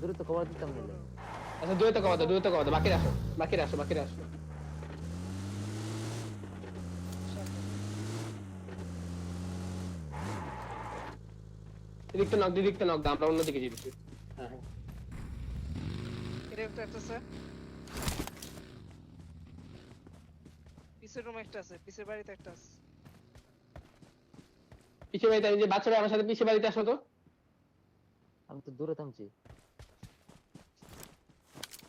দূরে তো কভার দিতাম নিলে। আচ্ছা দূরে তো কওয়া দাও বাকি রাখো দিদিকটা নক দাও আমরা অন্যদিকে যেতেছি। হ্যাঁ হ্যাঁ এটা একটা আছে পিছের রুমে একটা আছে, পিছের বাড়িতে একটা আছে। পিছে বাড়িতে আমি যে বাচ্চারা আমার সাথে পিছে বাড়িতে আসো তো। আমি তো দূরে থামছি।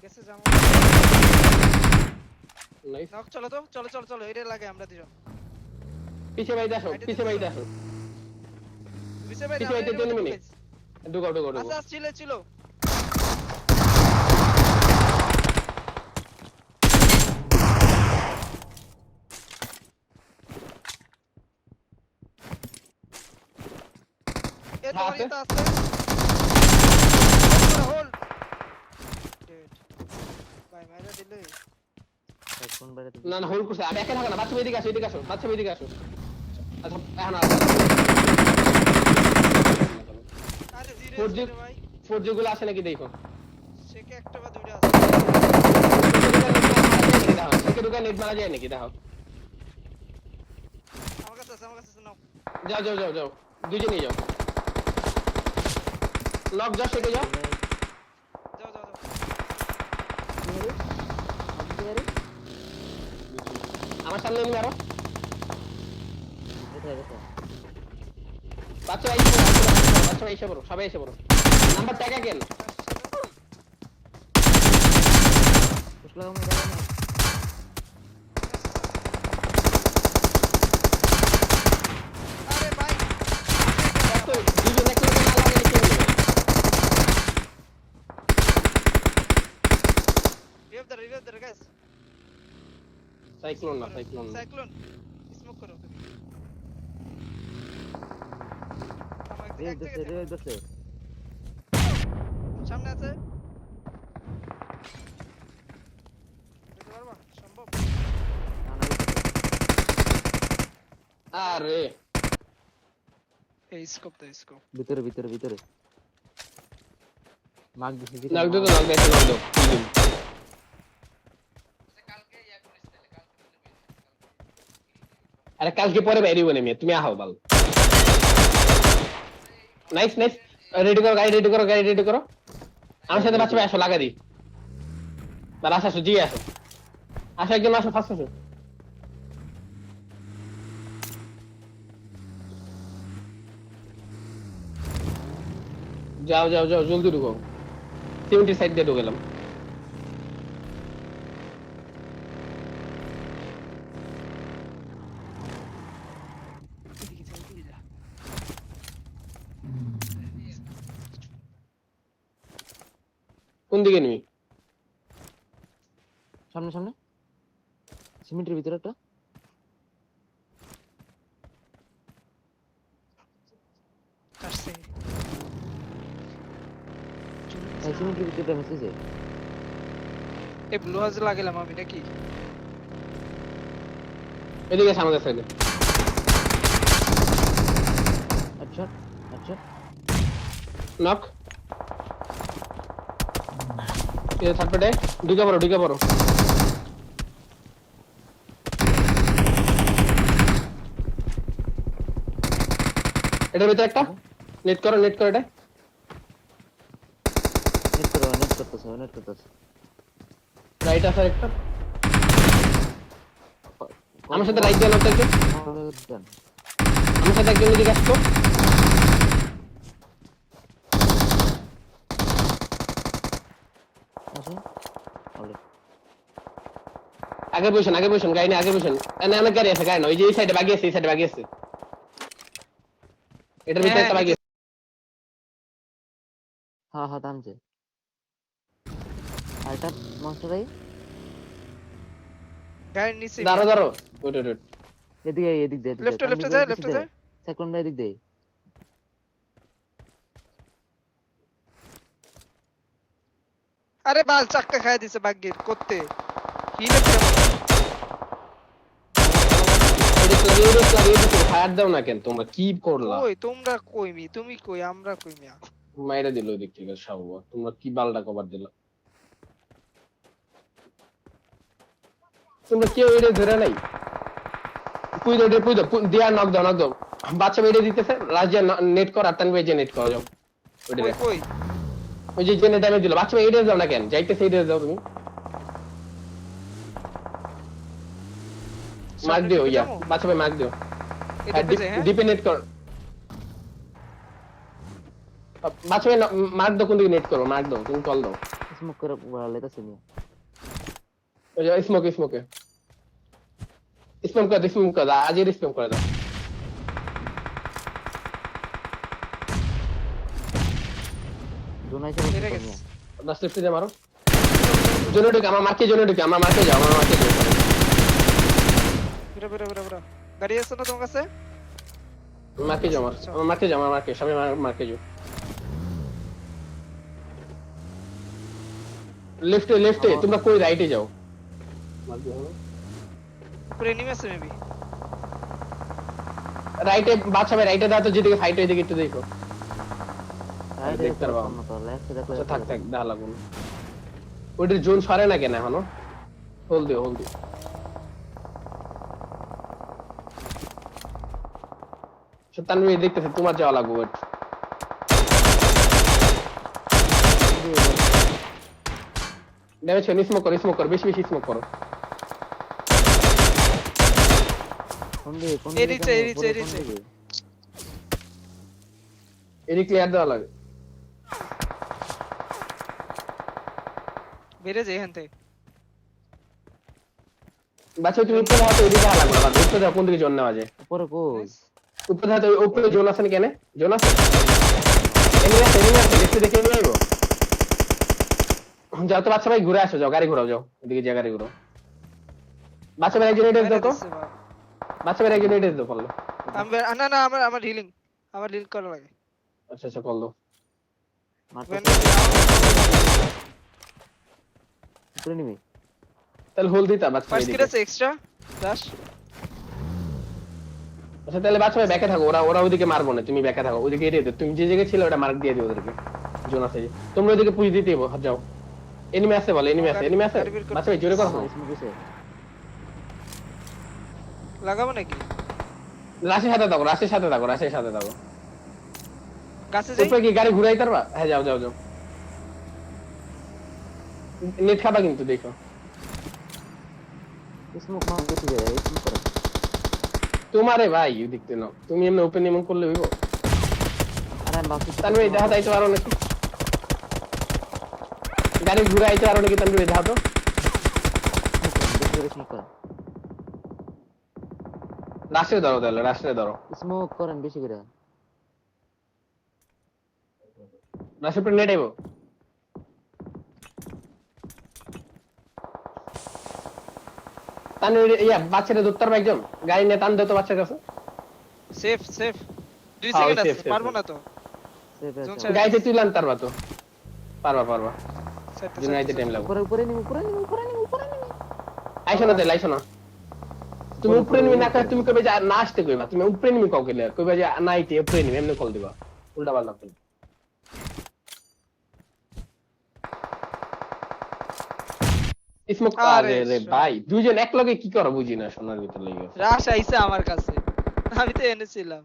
গেছে জামা। নাইস নক চলো তো, চলো এটা লাগে আমরা দুজন। পিছে বাড়িতে আসো পিছের বাড়িতে পিছে বাড়িতে 2 মিনিট ঢুকাও আচ্ছা ছিল এ তো আছে? বাড়িতে আছে। হোল ডেড ভাই মাইরা দিলে। কোন বাড়িতে? না না হোল্ড করছে আমি একা থাকো না বাচ্চা এদিকে আসো আচ্ছা এখন আরে জিরে 4G রে ভাই, 4G গুলো আসে নাকি দেখো সেকে একটা বা দুইটা আছে। সেকে ঢুকা নেট মারা যায় নাকি দেখো। আমার কাছে আছে নাও। যাও দুইজনেই যাও লক যাও সেকে যাও যাও আমার সামনে এমনি আরো কোথায় কোথায়? বাচ্চারা এসে পড়ো সবাই এসে পড়ো নাম্বার ট্যাগ কেন কুশলা আমি দাঁড়া না। আরে ভাই কত দুজন এক লোকে না লাগালে কি হবে রিভাইভ দে গাইস। সাইক্লোন সাইক্লোন স্মোক করো তুমি। রেড দছে। সামনে আছে দেখতে পারবা সম্ভব? আরে এই স্কোপ ভিতরে মাগ দিছি দিছি। নাক দে আরে কালকে পরে বাইরে বনে মিয়া তুমি আহো বাল নাইস গাড়ি রেডি করো আমার সাথে বাচ্চা আসো লাগা দি বাল আসো জি আসো একজন আসো ফার্স্ট আসো যাও জলদি ঢুকো 70 সাইড দিয়ে ঢুকেলাম কোন দিকে নিবি সামনে সিমেন্টের ভিতরে একটা। আসছে এই সিমেন্টের ভিতরে ড্যামেজ হয়েছে। এই ব্লু হাউস লাগালাম আমি নাকি? এদিকে এসে আমাদের সাইডে আচ্ছা নক এ থার্ড ঢুকে পড়ো এটার ভিতরে একটা নেট করো এটা নেট করতেছে। রাইট আছে একটা আমার সাথে রাইট দিয়ে লোকটা একটু আমার সাথে একজন এদিকে আসতো আগে বসেন গাড়ি নিয়ে আগে বসেন না অনেক গাড়ি আছে গাড়ি না ওই যে এই সাইডে বাগিয়ে আছে এটার ভিতরে একটা বাগিয়ে হ্যাঁ থামছে। আরেকটা মাস্টারাই গাড়ির নিচে দাঁড়ো ওট এদিক দে লেফটে যায় সেকেন্ড এদিক দে। আরে বাল চাক্কা খায় দিছে বাগের করতে হিলে ফায়ার দাও না কেন তোমরা কি করলা কই তোমরা কই মি তুমি কই আমরা কই মিয়া মাইরা দিল ওই দিক থেকে সব। তোমরা কি বালটা কভার দিল? তোমরা কেউ এটা ধরে নাই? পুই দাও দিয়া নক দাও। বাচ্চা বেড়ে দিতেছে, রাজিয়া নেট কর আর তানবে যে নেট কর যাও। ওইটা কই দেখো। কই ওই যে জেনে ড্যামেজ দিল, বাচ্চা এইটা যাও না কেন? যাইতে সেইটা যাও তুমি। মার্ক দিও ইয়া, বাচ্চা ভাই মার্ক দিও। এটা পেছে হ্যাঁ ডিপে নেট কর। বাচ্চা ভাই মার্ক দাও, কোন দিকে নেট করো, মার্ক দাও, তুমি কল দাও। স্মোক করে লেতাছে নি। ওই যে স্মোকে স্পেম করে দাও, আজের স্পেম করে দাও। জোনাইছে এটা গেছে। 10 লিফট দিয়ে মারো। জোনে ঢুকে আমার মার্কে যাও, আমার মার্কে যাও। বেরা গাড়ি আছে না তোমার কাছে? মার্কে যাও, আমার মার্কে সবাই মার্কে যাও। লেফটে তোমরা কই? রাইটে যাও। উপরে এনিমি আছে মেবি। রাইটে বাচ্চা ভাই রাইটে দাও তো, যেদিকে ফাইট হয় দিকে একটু দেখো। আরে দেখতে পারবো। তো লেফট দেখো। আচ্ছা থাক দেখা লাগবে না। ওইটার জোন সরে না কেন এখনো? হোল দিও। তানভীর দেখতেছে তোমার যাওয়া লাগবে। ওয়েট, ড্যামেজ করে স্মোক করো, বেশি স্মোক করো। কোন এরিচে। এরি ক্লিয়ার দেওয়া লাগে। বেরে যাই এখান থেকে। বাচ্চা তুমি উপরে হাতে এদিকে দেখা লাগবে না, উপরে যাও, কোন দিকে জোন নেওয়া যায়। উপরে কই? উপরে হাতে উপরে জোন আছে না কেন? জোন আছে, এনিমি আছে দেখতে দেখে নিয়ে আইবো। যাও তো বাচ্চা ভাই, ঘুরে আসো, যাও গাড়ি ঘুরাও, যাও এদিকে যা গাড়ি ঘুরাও। বাচ্চা ভাই একজন এটাস দাও তো, বাচ্চা ভাই একজন এটাস দাও পারলে। না আমার হিলিং করা লাগে। আচ্ছা কল দাও। উপরে নিবি। তাহলে হোল দিতা বাচ্চা ভাই। ফার্স্ট কিট আছে এক্সট্রা দাশ। আচ্ছা তাহলে বাচ্চা ভাই ব্যাকে থাকো, ওরা ওদিকে মারবো না, তুমি ব্যাকে থাকো, ওদিকে এরিয়ে দাও। তুমি যে জায়গায় ছিল ওটা মার্ক দিয়ে দিও ওদেরকে। জোন আছে তোমরা ওদিকে পুশ দিতে হবে, যাও। এনিমি আছে বলে, এনিমি আছে। বাচ্চা ভাই জোরে করো। স্মোক আছে। লাগাবো নাকি? রাশের সাথে থাকো। গাছে যাই। উপরে কি গাড়ি ঘুরাই পারবা? হ্যাঁ যাও। নেট খাবা কিন্তু দেখো। স্মোক মার বেশি যায়, স্মোক করে। তোমারে ভাই দেখতে নাও, তুমি এমনি ওপেন এমন করলে হইব? আরে আমি ভাবছি তানভীর দেখা যাইতে পারো নাকি? গাড়ি ঘুরাইতে পারো নাকি তানভীর? দেখা তো স্মোক করে। রাশে ধরো, তাহলে রাশে ধরো। স্মোক করেন বেশি করে। রাশে পরে নেট আইবো। তানভীর ইয়া বাচ্চাটা ধরতে পারবে একজন? গাড়ি নিয়ে টান দাও তো বাচ্চার কাছে। সেফ 2 হ্যাঁ, সেকেন্ড আছে, safe, পারবো safe. না তো। সেভ জোন আছে। ছাড়া- গাড়িতে তুই লান পারবা তো? পারবা। সাইডটা জুনাইতে টাইম লাগবে। উপরে নিবি। আইসো না তাহলে, আইসো না। তুমি উপরে নিবি না করে তুমি কবে যে না আসতে কইবা, তুমি উপরে নিবি কাউকে কইবা যে না আইতে উপরে নিবি, এমনি কল দিবা। উল্টা পাল্টা করবে। স্মোক আরে রে ভাই, দুইজন এক লগে কি করো বুঝি না, সোনার ভিতর লেগে গেছে। রাশ আইছে আমার কাছে, আমি তো এনেছিলাম।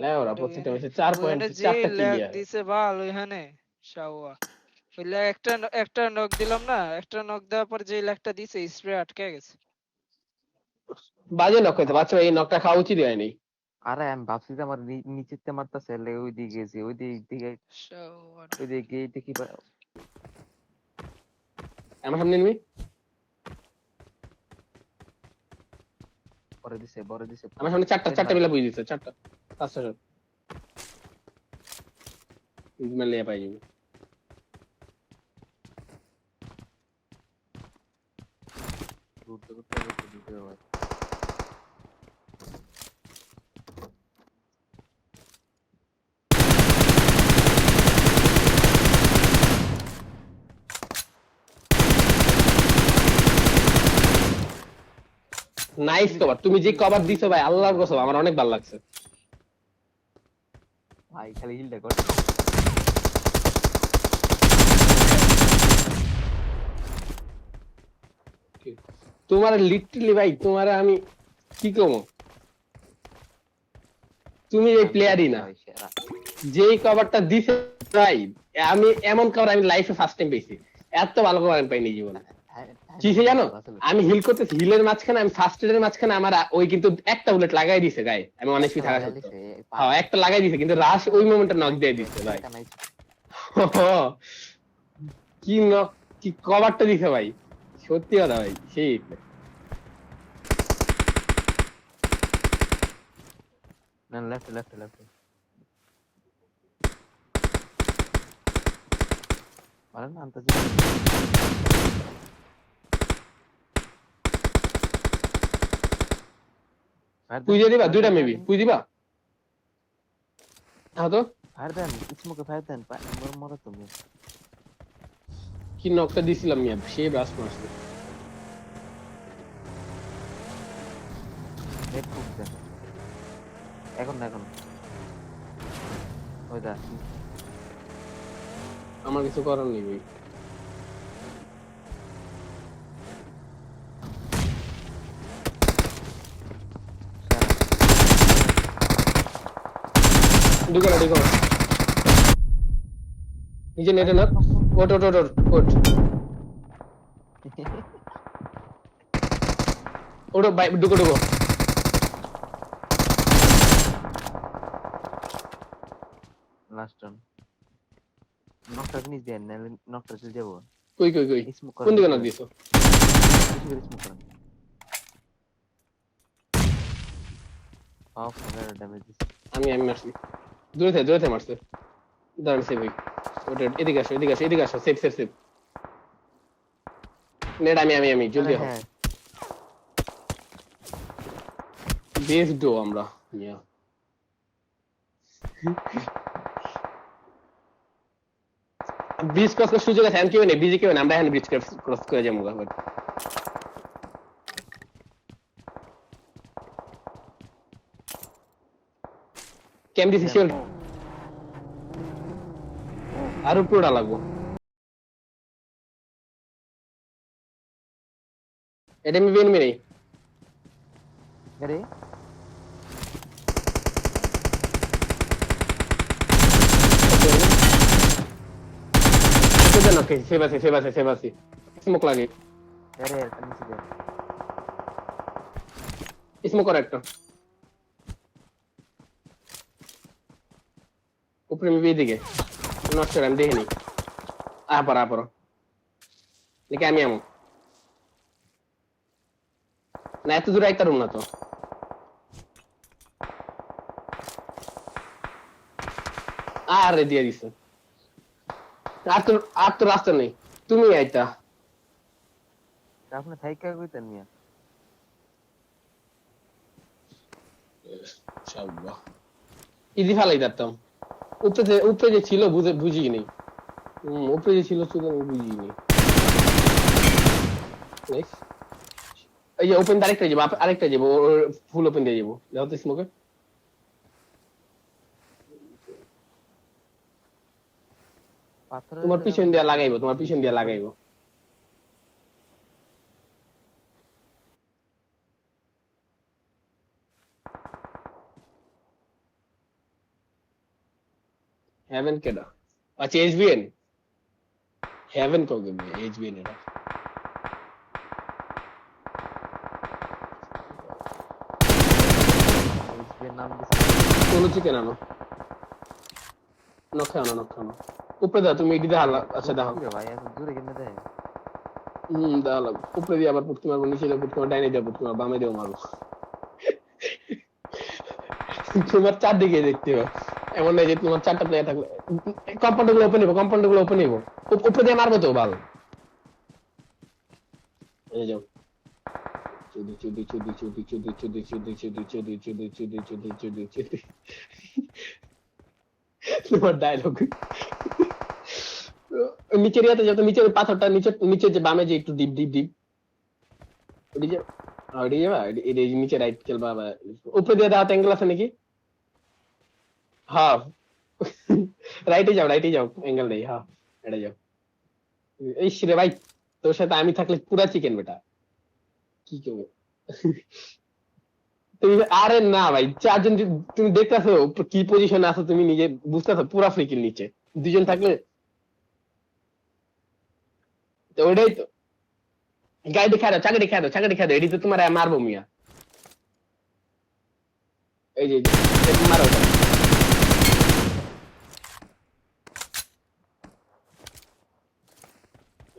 লেওরা প্রত্যেকটা ম্যাচে 4 পয়েন্ট, যে 4টা ল্যাগ ক্লিয়ার। দিছে বাল ওইখানে শাওয়া। ওই ল্যাগ একটা নক দিলাম না, একটা নক দেওয়ার পর যে ল্যাগটা দিছে স্প্রে আটকে গেছে। বাজে নক হইছে, বাচ্চা এই নকটা খাওয়া উচিত হয়নি। আরে আমি ভাবছি যে আমার নিচেতে মারতাছে, ওই দিকে গেছি, ওই দিকে শাওয়া গেটে কি আমার সামনে নিবি। পরে দিছে আমার সামনে চারটা মিলা বুঝি দিছে, 4টা 5টা শট মেলে পাই যাবে। ঘুরতে হয়। নাইস কভার, তুমি যে কভার দিছো ভাই, আল্লাহর কসম আমার অনেক ভালো লাগছে। ভাই খালি হিলটা কর। তোমার লিটারালি ভাই তোমার আমি কি কমো, তুমি এই প্লেয়ারই না। ভাই সেরা। যেই কভারটা দিছে ভাই, আমি এমন কভার আমি লাইফে ফার্স্ট টাইম পেয়েছি। এত ভালো কভার আমি পাইনি জীবনে। কি সে জানো, আমি হিল করতেছি, হিলের মাঝখানে আমি ফার্স্ট এডের মাঝখানে আমার ওই কিন্তু একটা বুলেট লাগাই দিছে গায়ে, আমি অনেক ফি থাকা সত্ত্বেও। হ্যাঁ একটা লাগাই দিছে, কিন্তু রাশ ওই মোমেন্টে নক দিয়ে দিচ্ছে ভাই। কি নক, কি কভারটা দিছে ভাই, সত্যি কথা ভাই সেই। না লেফট লেফট লেফট মারেন না আনতে। পুজো দিবা দুইটা মেবি, পুজ দিবা হ্যাঁ তো। ফায়ার দেন, স্মোকে ফায়ার দেন, মরো তুমি। কি নকটা দিছিলাম মিয়া, সেই ব্রাশ মারছে। নেট ফুক দেন এখন না, এখন ওই দা। আমার কিছু করার নেই ভাই। ঢুকো না ঢুকো না, নিজে নেটে না। ওট ওট ওট ওট ওটো ভাই, ঢুকো ঢুকো। লাস্ট রান নকটা ফিনিশ দেন, নাহলে নকটা চলে যাবো। কই কই কই, স্মোক কোন দিকে নক দিছো? স্মোক করেন। অফ ড্যামেজ দিছে। আমি মারছি, দূরে থেকে মারছে। দাঁড়ান সেভ হই। ওটা এদিকে আসো এদিকে আসো এদিকে আসো, সেভ সেভ সেভ। নেট আমি জলদি হও। বেস ডো আমরা মিয়া। ব্রিজ ক্রস করার সুযোগ আছে, কেউ নেই ব্রিজে, কেউ নেই, আমরা এখন ব্রিজ ক্রস করে যাবো। কেম দিছি শিওর, আর উপরটা লাগবো। এটা আমি বেন মেরে আরে ওকে সেভ আছে স্মোক লাগে, আরে নিচে দেন। স্মোক কর একটা উপরে মেবি এদিকে, নট শিওর আমি দেখিনি। আপর দেখি আমি আমো না, এত দূরে একটা রুম না তো। আরে দিয়ে দিছে, আর তো রাস্তা নেই, তুমি আইতা। আপনি থাইকা কইতেন মিয়া। ইজি ফালাই দিতাম। উপরে যে ছিল বুঝি নেই, উপরে যে ছিল আমি বুঝি নেই। এই যে ওপেন আরেকটা যাবো, আরেকটা যাবো, ফুল ওপেন দিয়ে যাবো, যাও তো স্মোকে। তোমার পিছন দিয়ে লাগাইবো। হেভেন কেডা? আচ্ছা এইচবিএন, হেভেন কাউকে এইচবিএন এরা। নাম দিছে কোন চিকেন আনো, নখানো উপরে দাও তুমি, এদিকে হালা। আচ্ছা দেখো ভাই এত দূরে কেমনে দেয়। দাও উপরে দিয়ে আবার পুটকি মারবো, নিচে দিয়ে পুটকি মারবো, ডাইনে দিয়ে পুটকি মারবো, বামে দিয়েও মারবো। তোমার চারদিকে দেখতে হবে, এমন নাই যে তোমার চারটা প্লেয়ার থাকলে। কম্পাউন্ড গুলো ওপেন নিবো, উপরে দিয়ে মারবো তো বাল। এই যাও তোমার ডায়লগ নিচের ইয়াতে যত নিচের পাথরটা, নিচে যে বামে যে একটু ডিপ ওদিকে যাবা, নিচে রাইট খেলবা। উপরে দিয়ে দাও অ্যাঙ্গেল আছে নাকি? হ্যাঁ রাইটে যাও অ্যাঙ্গেল নেই, হ্যাঁ এটা যাও। এই রে ভাই, তোর সাথে আমি থাকলে পুরা চিকেন বেটা, কি করবো। তুমি আরে না ভাই, চারজন তুমি দেখতেছো কি পজিশনে আছো, তুমি নিজে বুঝতেছো পুরা ফ্রিকিল নিচে দুজন থাকলে। তো ওইটাই তো, গাড়ি খেয়ে দাও, চাকরি খেয়ে দাও, এটি তো তোমার মারবো মিয়া। এই যে মারো ওটা।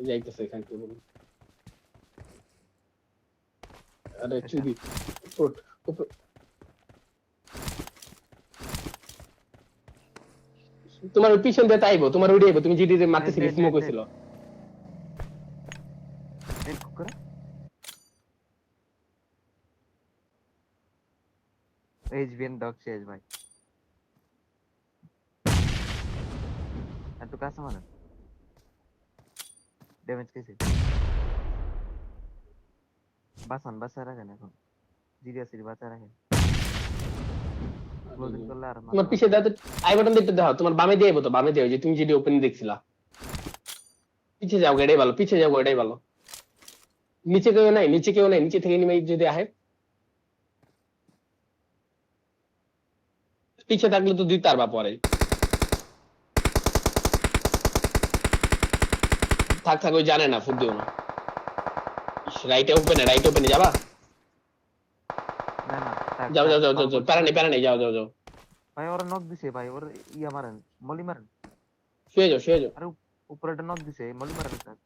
যাইতেছে এখান থেকে বলুন। আরে চুদি তোমার পিছন দিয়ে তাইবো, তোমার উড়ে যাবো, তুমি জিডি মারতেছিলে, স্মোক হয়েছিল। এইচবিএন ডগ শেষ ভাই, একটু কাছে মানে ড্যামেজ খেয়েছে। বাঁচা রাখেন এখন, সিরিয়াসলি বাঁচা রাখেন। ক্লোজিং করলে আর তোমার পিছে দাও, আই বাটন দিতে দাও, তোমার বামে দিয়ে তো, বামে দিয়ে যে তুমি জিডি ওপেন দেখছিলা। পিছে যাও, এটাই ভালো, পিছে যাও, এটাই ভালো। নিচে কেউ নাই, নিচে থেকে নিমে যদি আহে। পিছে থাকলে তো দুই তারবা পরে। থাক ওই জানে না, ফুট দিও না। রাইটে ওপেনে যাবা। না না, যাও প্যারা নেই, যাও ভাই ওরা নক দিছে ভাই, ওর ইয়া মারেন, মলি মারেন। শুয়ে যাও আরে উপরে একটা নক দিছে, মলি মারেন স্যার।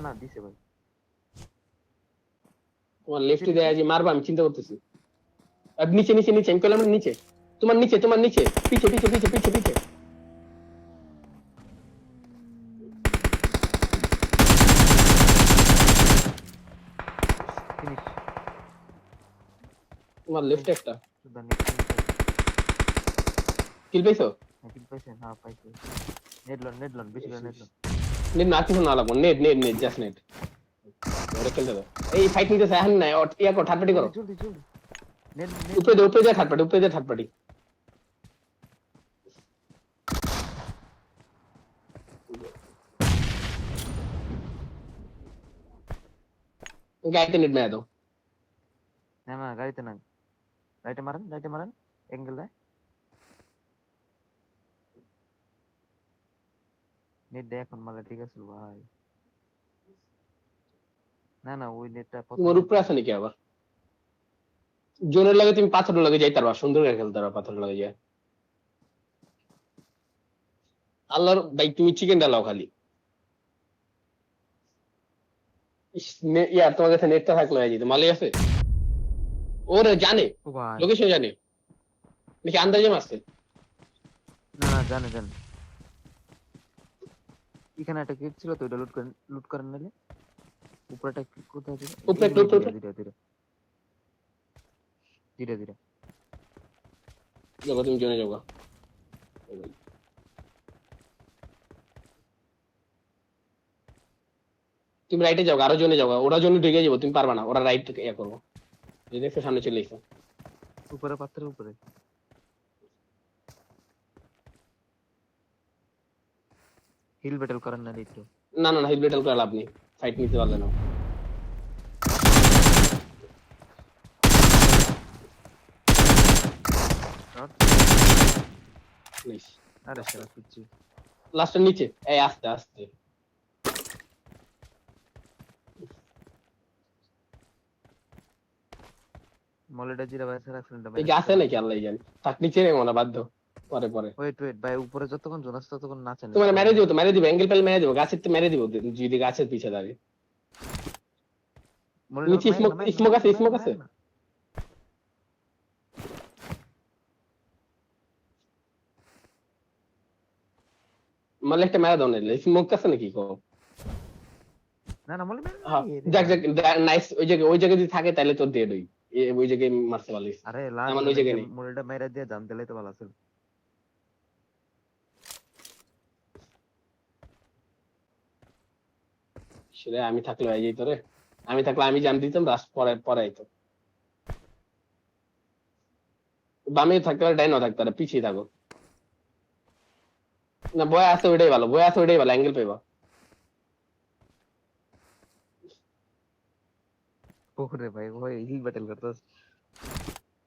না দিছে ভাই। তোমার লেফটে দেয়া যে মারবা, আমি চিন্তা করতেছি। আর নিচে আমি পেলাম নিচে, তোমার নিচে পিছে ফিনিশ। তোমার লেফটে একটা সুদা নিচে কিল পাইছো। কিল পাইছেন? হ্যাঁ পাইছি। নেডলন বেশি করে নেডলন। নেট না কিছু না লাগবো, নেট জাস্ট নেট। ওরে খেলতে দাও, এই ফাইট নিতে চাই না, ইয়া কর, থার্ড পার্টি করো। জলদি নেট উপরে যা থার্ড পার্টি। গাইতে নেট মেরে দাও। না গাড়িতে নাই, রাইটে মারেন অ্যাঙ্গেল দেয়। নেট দেয় এখন মারলে ঠিক আছে ভাই। না ওই নেটটা তোমার উপরে আছে নাকি আবার? জোনের লাগে তুমি পাথরের লাগে যাইতে পারবা, সুন্দর করে খেলতে পারবা পাথরের লাগে যায়। আল্লাহর ভাই, তুমি চিকেন ডালাও খালি। ইয়ার তোমার কাছে নেটটা থাকলো হয়ে যেত, মালি আছে। ওরে জানে, ও ভাই লোকেশন জানে নাকি আন্দাজে মারছে। না জানে এখানে একটা কিট ছিল তো, ওটা লুট করেন নালে। উপরেটা কোথায় ছিল? উপরে ধীরে যাবো, তুমি জনে যাবো। তুমি রাইটে যাও, আরো জনে যাও, ওরা জন্য ঢুকে যাবো, তুমি পারবা না, ওরা রাইট ইয়া করবো। এই দেখো সামনে চলে এসো। উপরে পাথরের উপরে হিল ব্যাটল করেন না একটু। না হিল ব্যাটল করে লাভ নেই, ফাইট নিতে পারলে না। আরে শালা পিচ্ছি। লাস্টের নিচে, এই আস্তে মলেটা জিরা ভাই স্যার অ্যাক্সিডেন্ট এই গাছে নাকি আল্লাহ জানে, থাক নিচে রে মনে বাধ্য পরে ওয়েট ভাই, উপরে যতক্ষণ জোন আছে ততক্ষণ নাচেন। তোমার মেরে দিব অ্যাঙ্গেল পেলে মেরে দিব, গাছের তো মেরে দিব যদি গাছের পিছে দাঁড়িয়ে। নিচে স্মোক আছে। মালে একটা মেরে দাও, না স্মোক আছে নাকি কো। না মলে যাক নাইস। ওই জায়গায় যদি থাকে তাহলে তো ডেড হই, ওই জায়গায় মারতে পারলিস। আরে আমার ওই জায়গায় নেই, মলেটা মেরে দিয়ে জান দিলে তো ভালো ছিল। সেটা আমি থাকলে হয়ে যেত রে, আমি থাকলে আমি জান দিতাম, রাস পরে আইতো। বামে থাকতে পারে, ডাইনও থাকতে পারে, পিছিয়ে থাকো। না বয় আছে ওইটাই ভালো, বয় আছে ওইটাই ভালো, অ্যাঙ্গেল পাইবা। ওরে ভাই ওই হিল ব্যাটেল করতেছ।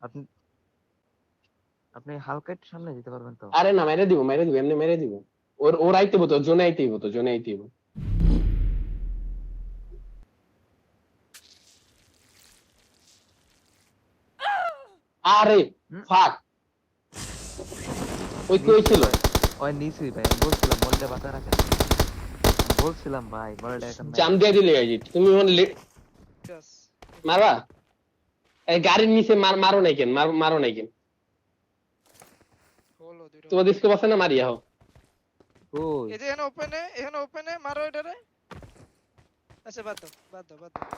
আপনি আপনি হালকা একটু সামনে যেতে পারবেন তো? আরে না, মেরে দিব মেরে দিব, এমনি মেরে দিব। ওর আইতে হতো, জোনে আইতে হতো, জোনে আইতে হতো। আরে হুম? ফাক, ওই কই ছিল? ওই নিচুই ভাই, আমি বলছিলাম বলটা বাঁচা রাখেন। বলছিলাম ভাই বলটা এখন নাই। জাম দিয়ে দিলে আজি তুমি Yes. মারবা। এই গাড়ির নিচে মারো নাই কেন, মারো নাই কেন? হলো দুইটা। তোমার দিকে বসে না মারিয়া হও। ওই এই যে এখানে ওপেনে মারো এটারে। আচ্ছা বাদ দাও, বাদ দাও, বাদ দাও।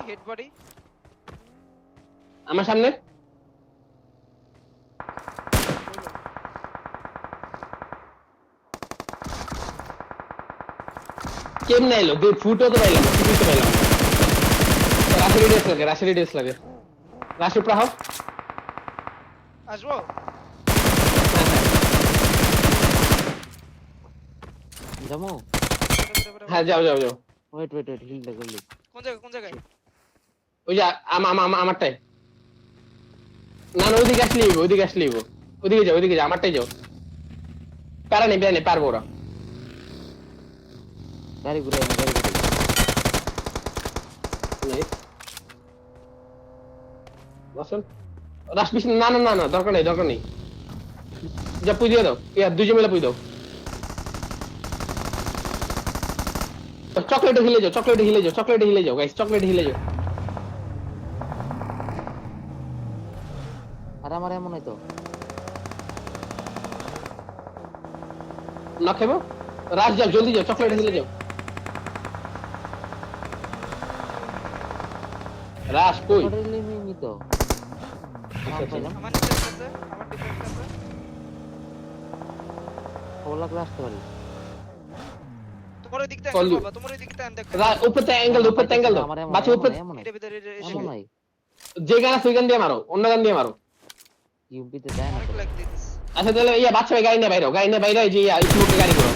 Head body. আমার সামনে কেমনে এলো? ফুটও তো পাইলাম, ফুটও তো পাইলাম। রাশি ডেস লাগে। রাশি প্রাহ। আসবো। যাবো। হ্যাঁ যাও যাও যাও। ওয়েট হিল দেখলি। কোন জায়গায়? ওই যে আমারটাই। না না, ওইদিকে আসলেই হইবো, ওইদিকে আসলেই হইবো। ওইদিকে যাও, আমারটাই যাও। প্যারা নেই, পারবো ওরা। গাড়ি ঘুরে Nice. বসুন। রাশমিস না না না না, দরকার নেই। যা পুই দিয়ে দাও, দুইজন মিলে পুই দাও। চকলেটে হিলে যাও গাইস, চকলেটে হিলে যাও। আর আমার এমন হয়তো না খেবো। রাশ যাও, জলদি যাও, চকলেটে হিলে যাও। রাশ কই? নি তো আচ্ছা, পাইলাম। আমার নিচে আছে, আমার ডিফেন্স আছে। ওলা ক্লাস আসতে পারি। তোমার ওই দিকটা Call অ্যাঙ্গেল you. বাবা, তোমার ওই দিকটা আমি দেখতে। উপরে অ্যাঙ্গেল দাও। আমার বাচ্চা উপরে এমন এর ভিতরে এমন নাই। যে গান আছে ওই গান দিয়ে মারো, অন্য গান দিয়ে মারো। ইউপিতে যায় না অনেক তো। লাগ দিতেছে। আচ্ছা তাহলে বাচ্চা ভাই গাড়ি নিয়ে বাইরে যে স্মোকে গাড়ি করো।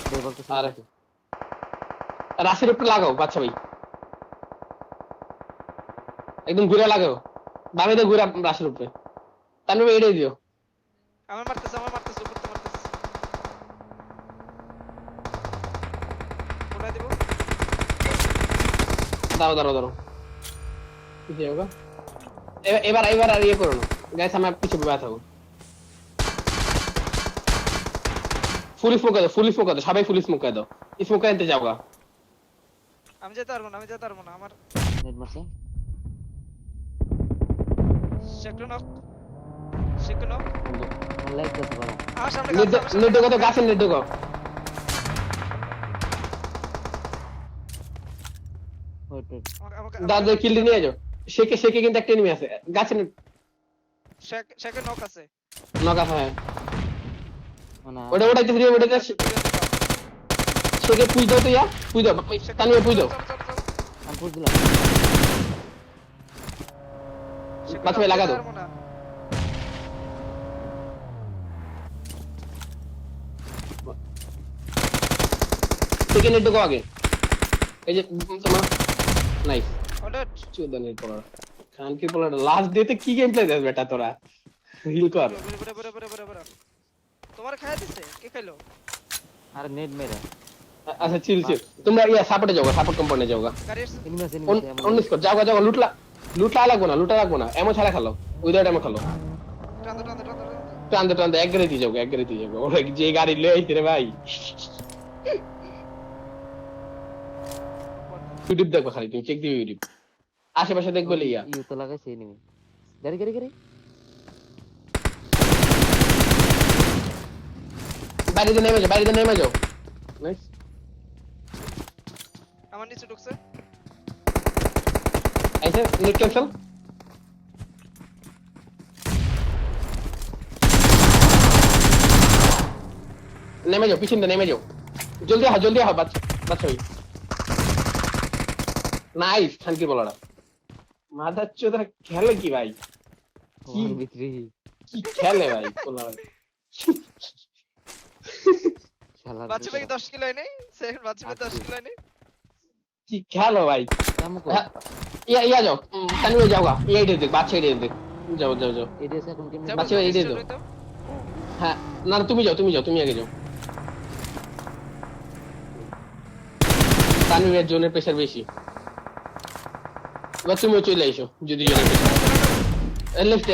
দে বলতেছি আরে রাশির উপরে লাগাও বাচ্চা ভাই, একদম ঘুরে লাগাও। বামে দিয়ে ঘুরে রাশির উপরে, তার উপরে এড়িয়ে দিও। আমার মারতেছে, উপর তো মারতেছে। কোথায় দেব? দাঁড়াও কি হোগা? এবার আর ইয়ে করো না গাইস, আমার পিছে বসে থাকো। ফুল স্মোক দাও, সবাই ফুল স্মোক দাও। স্মোক আনতে যাও গা। আমি যেতে পারবো না, আমার নেট মারছে। Sector knock. আমার লাইক করতে পারো। আমার সামনে নেট ঢোকো তো, গাছের নেট ঢোকো। ওয়েট দাদা কিল নিয়ে যাও। শেকে কিন্তু একটা এনিমি আছে গাছের নেট। সেকেন্ড নক আছে। নক আছে, হ্যাঁ। মানে ওটাইতে শেকে পুই দাও তো, পুই দাও, তানিয়ে পুই দাও। আমি পুশ দিলাম। বাচ্চা ভাই লাগা দাও। শেকে নেট ঢোকো আগে। এই যে তোমার নাইস চুদা নেট পড়া। খানকি পড়া লাস্ট ডেতে কি গেম প্লে দেস বেটা তোরা? হিল কর। তোমার খাইয়া দিছে? কে খাইলো? আরে নেট মেরে। আচ্ছা চিল তোমরা সাপোর্টে যাও, সাপোর্ট কম্পাউন্ডে যাও। গাড়ি আসছে। এনিমি আছে অন্য স্কোর যাও, লুটলা লাগবো না, এমন ছাড়া খেলো, উইদাউট এমন খেলো। টানতে এক গাড়িতে যাও। ওরা যে গাড়ি লয়ে আইছে রে ভাই। ইউটিউব দেখবা খালি, তুমি চেক দিও ইউটিউব। আশেপাশে দেখবো লিয়া। ইউ তো লাগাইছে এনিমি। গাড়ি বাইরে নেমে যাও। নাইস। আমার নিচে ঢুকছে। আইছে নেট ক্যান্সেল। নেমে যাও, পিছন দিয়ে নেমে যাও। জলদি হয় বাচ্চা ভাই। নাইস, খানকি বলারা মাদার চোদা খেলে কি ভাই? কি 1v3 কি খেলে ভাই পোলা ভাই? শালার বাচ্চা ভাই বেটা। 10 কিলো নেই সেকেন্ড বাচ্চা ভাই 10 কিলো নেই কি খেলো ভাই? কামু কর হ্যাঁ, ইয়া যাও তানভীর যাও গা এই দেখ বাচ্চা এই দেখ যাও যাও যাও এডিএস এখন কেমনে যাবো, বাচ্চা ভাই, start এই দাও। হইতো। হ্যাঁ না না, তুমি যাও তুমি আগে যাও। তানভীরের জোনের প্রেশার বেশি, এবার তুমিও চলে এসো যদি জোনের প্রেশার।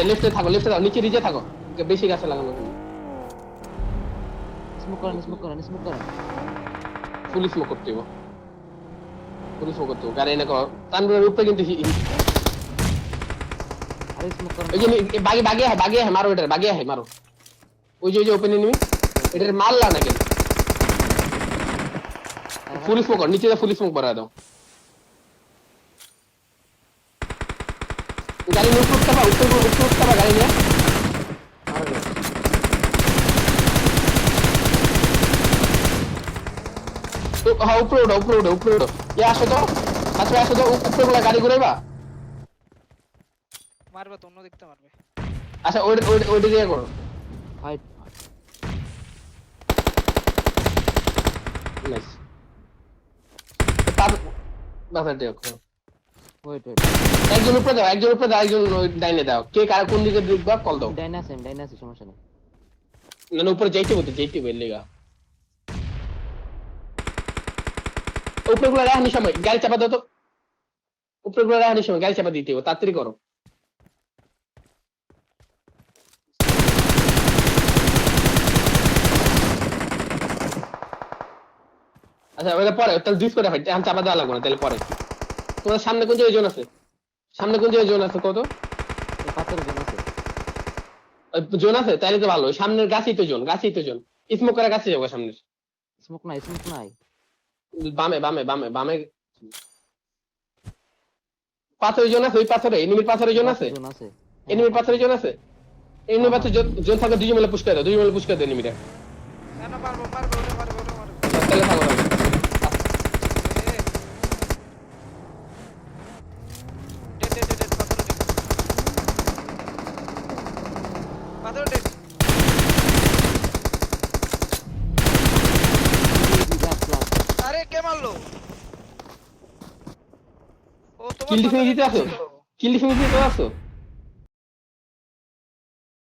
লেফটে থাকো, লেফটে থাকো, নিচে নিচে থাকো, বেশি গাছে লাগানো। স্মোক করেন ফুল স্মোক করতে হবে, ফুল স্মোক করতে হবে। গাড়ি এনে কর তানভীরের উপরে কিন্তু আরে স্মোক করেন ওই যে বাগে হ্যাঁ মারো, এটার বাগে হ্যাঁ মারো। ওই যে ওপেন এনিমি, এটার মারলা না কেন? ফুল স্মোক কর, নিচে ফুল স্মোক করা দাও। গাড়ি নিয়ে উপর উঠতে গাড়ি নিয়ে। হ্যাঁ উপরে ওঠো ইয়ে আসো তো, আচ্ছা আসো তো, উপরে গুলা গাড়ি ঘুরাইবা। মারবে তো অন্য দিকতে মারবে আচ্ছা ওইটা দিয়ে করো। ফাইট নাইস বাসার দিয়ে করো। ওয়েট একজন উপরে দাও, একজন ওই ডাইনে দাও। কে কার কোন দিকে ঢুকবা কল দাও। ডাইনে আছে সমস্যা নেই না উপরে যাইতে এর লেগা। উপরে গুলা রাখানোর সময় গাড়ি চাপা দাও তো, উপরে গুলা রাখানোর সময় গাড়ি চাপা দিতে হবে, তাড়াতাড়ি করো। আচ্ছা ওটা পরে, তাহলে দুই করে হয়, এখন চাপা দেওয়া লাগবে না, তাহলে পরে। তোমার সামনে কোন জায়গায় জোন আছে? কত পাথরের জন্য আছে জোন আছে? তাইলে তো ভালো, সামনের গাছেই তো জোন স্মোক করা গাছে যাবো সামনের। স্মোক নাই বামে পাথরের জোন আছে, ওই পাথরে এনিমির পাথরের জোন আছে, জোন আছে এনিমির পাথরের জোন আছে। এনিমির পাথরে জোন থাকে, দুজন মিলে পুশ করে দাও এনিমিটা। না না মারবো ওরে মারবো তাহলে থাকো এ, ডেড পাথর ডেড আরে কে মারলো? ও তোমার কিল ডিফেন্স দিতে পাথরে আসো, ছিল। কিল ডিফেন্স দিতে আসো।